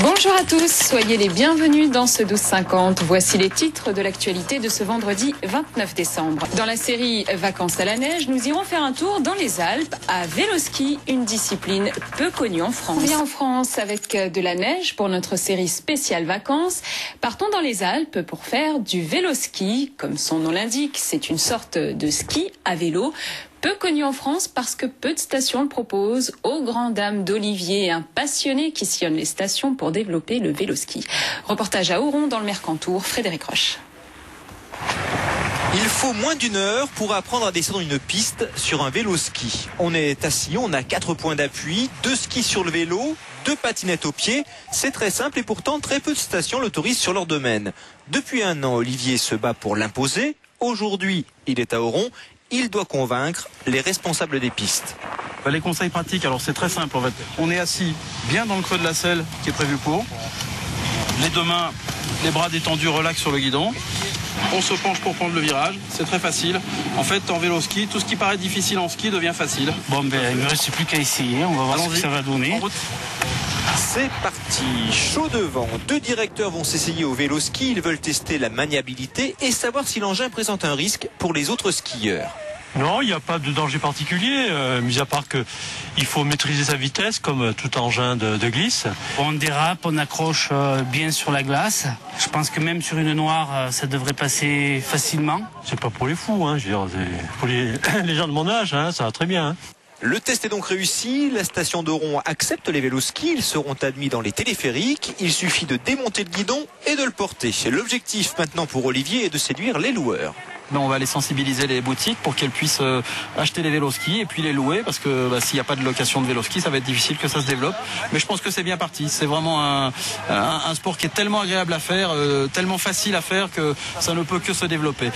Bonjour à tous, soyez les bienvenus dans ce 12-50. Voici les titres de l'actualité de ce vendredi 29 décembre. Dans la série Vacances à la neige, nous irons faire un tour dans les Alpes à vélo-ski, une discipline peu connue en France. On vient en France avec de la neige pour notre série spéciale vacances. Partons dans les Alpes pour faire du vélo-ski. Comme son nom l'indique, c'est une sorte de ski à vélo. Peu connu en France parce que peu de stations le proposent, aux grandes dames d'Olivier, un passionné qui sillonne les stations pour développer le vélo-ski. Reportage à Auron dans le Mercantour, Frédéric Roche. Il faut moins d'une heure pour apprendre à descendre une piste sur un vélo-ski. On est assis, on a 4 points d'appui, 2 skis sur le vélo, 2 patinettes au pied. C'est très simple et pourtant très peu de stations l'autorisent sur leur domaine. Depuis un an, Olivier se bat pour l'imposer. Aujourd'hui, il est à Auron. Il doit convaincre les responsables des pistes. Les conseils pratiques, alors c'est très simple en fait. On est assis bien dans le creux de la selle qui est prévu pour. Les deux mains, les bras détendus, relax sur le guidon. On se penche pour prendre le virage, c'est très facile. En fait, en vélo-ski, tout ce qui paraît difficile en ski devient facile. Bon, il ne me reste plus qu'à essayer, on va voir ce que ça va donner. En route. C'est parti, chaud devant. 2 directeurs vont s'essayer au vélo-ski. Ils veulent tester la maniabilité et savoir si l'engin présente un risque pour les autres skieurs. Non, il n'y a pas de danger particulier, mis à part qu'il faut maîtriser sa vitesse comme tout engin de glisse. On dérape, on accroche bien sur la glace. Je pense que même sur une noire, ça devrait passer facilement. C'est pas pour les fous, je veux dire, c'est pour les gens de mon âge, ça va très bien. Le test est donc réussi. La station d'Auron accepte les véloskis. Ils seront admis dans les téléphériques. Il suffit de démonter le guidon et de le porter. L'objectif maintenant pour Olivier est de séduire les loueurs. On va aller sensibiliser les boutiques pour qu'elles puissent acheter les véloskis et puis les louer parce que s'il n'y a pas de location de véloskis, ça va être difficile que ça se développe. Mais je pense que c'est bien parti. C'est vraiment un sport qui est tellement agréable à faire, tellement facile à faire que ça ne peut que se développer.